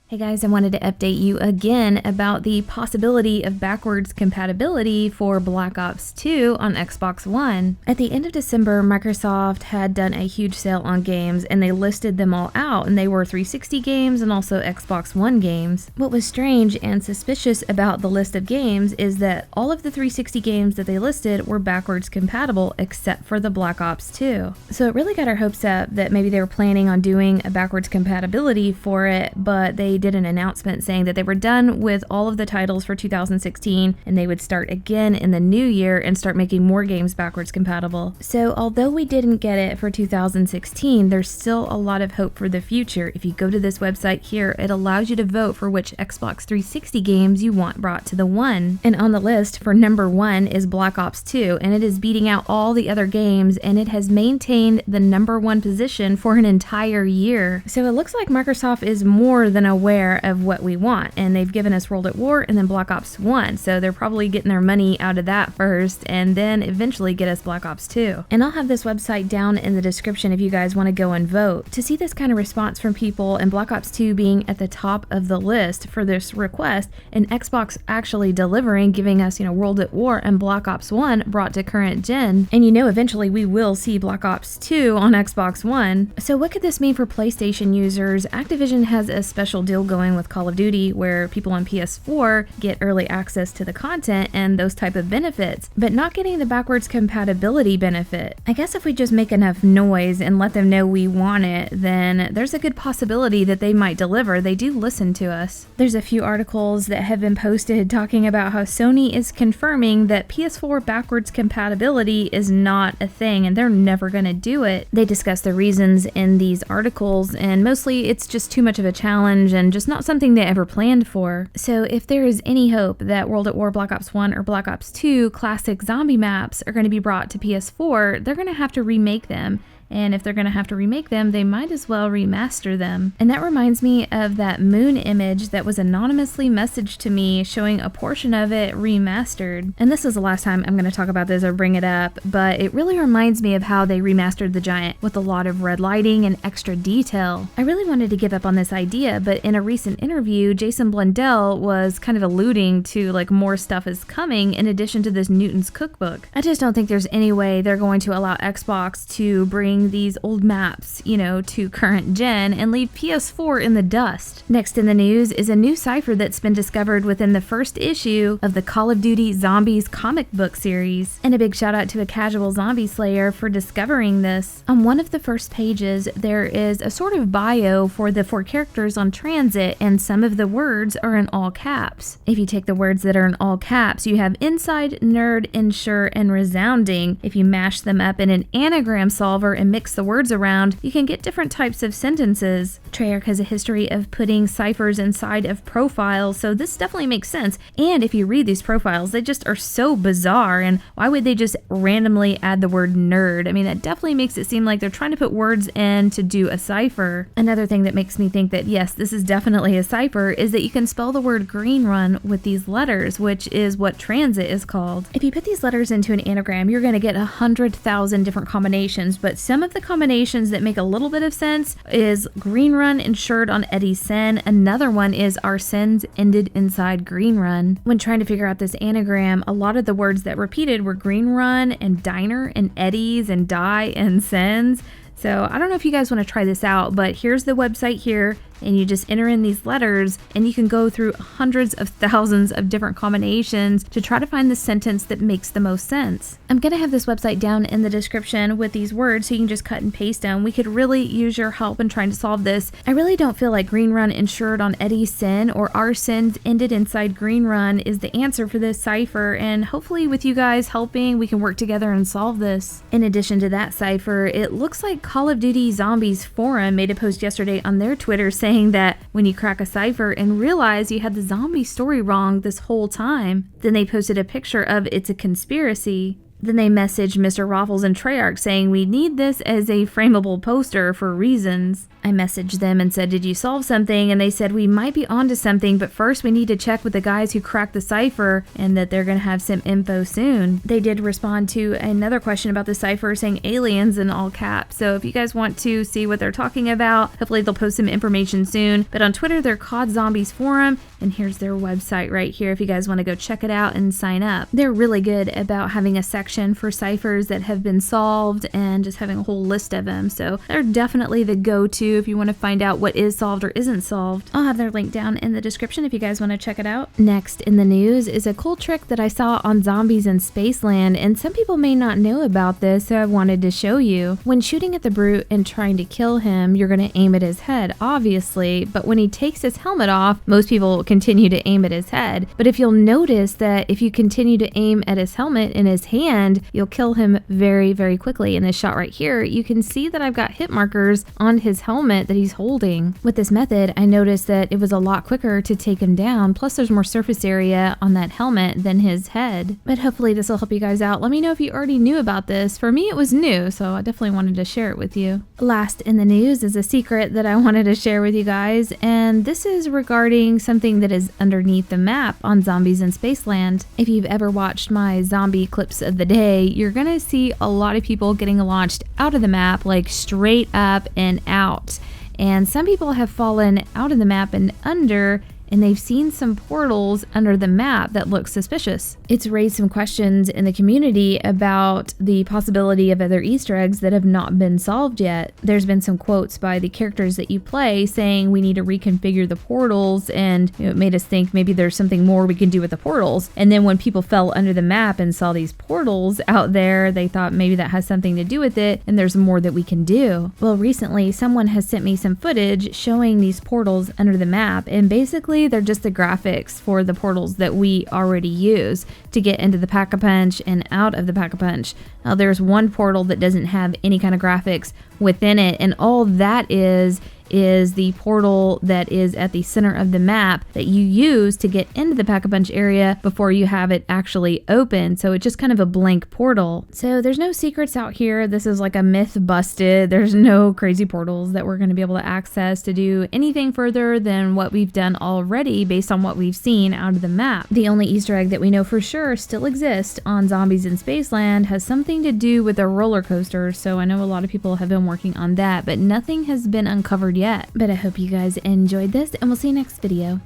Hey guys, I wanted to update you again about the possibility of backwards compatibility for Black Ops 2 on Xbox One. At the end of December, Microsoft had done a huge sale on games and they listed them all out, and they were 360 games and also Xbox One games. What was strange and suspicious about the list of games is that all of the 360 games that they listed were backwards compatible except for the Black Ops 2. So it really got our hopes up that maybe they were planning on doing a backwards compatibility for it, but they did an announcement saying that they were done with all of the titles for 2016 and they would start again in the new year and start making more games backwards compatible. So although we didn't get it for 2016, there's still a lot of hope for the future. If you go to this website here, it allows you to vote for which Xbox 360 games you want brought to the One. And on the list for number 1 is Black Ops 2, and it is beating out all the other games, and it has maintained the number 1 position for an entire year. So it looks like Microsoft is more than aware of what we want, and they've given us World at War and then Black Ops 1, so they're probably getting their money out of that first and then eventually get us Black Ops 2. And I'll have this website down in the description if you guys want to go and vote. To see this kind of response from people and Black Ops 2 being at the top of the list for this request, and Xbox actually delivering, giving us, World at War and Black Ops 1 brought to current gen, and eventually we will see Black Ops 2 on Xbox One. So what could this mean for PlayStation users? Activision has a special deal going with Call of Duty where people on PS4 get early access to the content and those type of benefits, but not getting the backwards compatibility benefit. I guess if we just make enough noise and let them know we want it, then there's a good possibility that they might deliver. They do listen to us. There's a few articles that have been posted talking about how Sony is confirming that PS4 backwards compatibility is not a thing and they're never going to do it. They discuss the reasons in these articles, and mostly it's just too much of a challenge and just not something they ever planned for. So if there is any hope that World at War Black Ops 1 or Black Ops 2 classic zombie maps are going to be brought to PS4, they're going to have to remake them. And if they're going to have to remake them, they might as well remaster them. And that reminds me of that moon image that was anonymously messaged to me showing a portion of it remastered. And this is the last time I'm going to talk about this or bring it up, but it really reminds me of how they remastered the Giant with a lot of red lighting and extra detail. I really wanted to give up on this idea, but in a recent interview, Jason Blundell was kind of alluding to more stuff is coming in addition to this Newton's Cookbook. I just don't think there's any way they're going to allow Xbox to bring these old maps, to current gen and leave PS4 in the dust. Next in the news is a new cipher that's been discovered within the first issue of the Call of Duty Zombies comic book series. And a big shout out to a casual zombie slayer for discovering this. On one of the first pages, there is a sort of bio for the 4 characters on transit, and some of the words are in all caps. If you take the words that are in all caps, you have inside, nerd, ensure, and resounding. If you mash them up in an anagram solver and mix the words around, you can get different types of sentences. Treyarch has a history of putting ciphers inside of profiles, so this definitely makes sense. And if you read these profiles, they just are so bizarre, and why would they just randomly add the word nerd? I mean, that definitely makes it seem like they're trying to put words in to do a cipher. Another thing that makes me think that yes, this is definitely a cipher is that you can spell the word green run with these letters, which is what transit is called. If you put these letters into an anagram, you're going to get 100,000 different combinations, but some of the combinations that make a little bit of sense is green run insured on Eddie's Sen. Another one is our sins ended inside green run. When trying to figure out this anagram, a lot of the words that repeated were green run and diner and Eddie's and die and sins. So I don't know if you guys want to try this out, but here's the website here, and you just enter in these letters and you can go through hundreds of thousands of different combinations to try to find the sentence that makes the most sense. I'm going to have this website down in the description with these words so you can just cut and paste them. We could really use your help in trying to solve this. I really don't feel like green run insured on Eddie's sin or our sins ended inside green run is the answer for this cipher, and hopefully with you guys helping, we can work together and solve this. In addition to that cipher, it looks like Call of Duty Zombies Forum made a post yesterday on their Twitter saying that when you crack a cipher and realize you had the zombie story wrong this whole time, then they posted a picture of it's a conspiracy. Then they messaged Mr. Raffles and Treyarch saying, "We need this as a frameable poster for reasons." I messaged them and said, "Did you solve something?" And they said, "We might be onto something, but first we need to check with the guys who cracked the cipher and that they're going to have some info soon." They did respond to another question about the cipher saying aliens in all caps. So if you guys want to see what they're talking about, hopefully they'll post some information soon. But on Twitter, they're COD Zombies Forum, and here's their website right here if you guys want to go check it out and sign up. They're really good about having a section for ciphers that have been solved and just having a whole list of them. So they're definitely the go-to if you want to find out what is solved or isn't solved. I'll have their link down in the description if you guys want to check it out. Next in the news is a cool trick that I saw on Zombies in Spaceland, and some people may not know about this, so I wanted to show you. When shooting at the brute and trying to kill him, you're going to aim at his head, obviously, but when he takes his helmet off, most people continue to aim at his head. But if you'll notice that if you continue to aim at his helmet in his hand, you'll kill him very, very quickly. In this shot right here, you can see that I've got hit markers on his helmet that he's holding. With this method, I noticed that it was a lot quicker to take him down, plus there's more surface area on that helmet than his head. But hopefully this will help you guys out. Let me know if you already knew about this. For me, it was new, so I definitely wanted to share it with you. Last in the news is a secret that I wanted to share with you guys, and this is regarding something that is underneath the map on Zombies in Spaceland. If you've ever watched my zombie clips of the day, you're gonna see a lot of people getting launched out of the map, like straight up and out. And some people have fallen out of the map and under, and they've seen some portals under the map that look suspicious. It's raised some questions in the community about the possibility of other Easter eggs that have not been solved yet. There's been some quotes by the characters that you play saying we need to reconfigure the portals, and it made us think maybe there's something more we can do with the portals. And then when people fell under the map and saw these portals out there, they thought maybe that has something to do with it and there's more that we can do. Well, recently someone has sent me some footage showing these portals under the map, and basically they're just the graphics for the portals that we already use to get into the Pack-a-Punch and out of the Pack-a-Punch. Now there's one portal that doesn't have any kind of graphics within it, and all that is the portal that is at the center of the map that you use to get into the Pack-a-Punch area before you have it actually open. So it's just kind of a blank portal. So there's no secrets out here. This is like a myth busted. There's no crazy portals that we're going to be able to access to do anything further than what we've done already based on what we've seen out of the map. The only Easter egg that we know for sure still exists on Zombies in Spaceland has something to do with a roller coaster. So I know a lot of people have been working on that, but nothing has been uncovered yet. But I hope you guys enjoyed this, and we'll see you next video.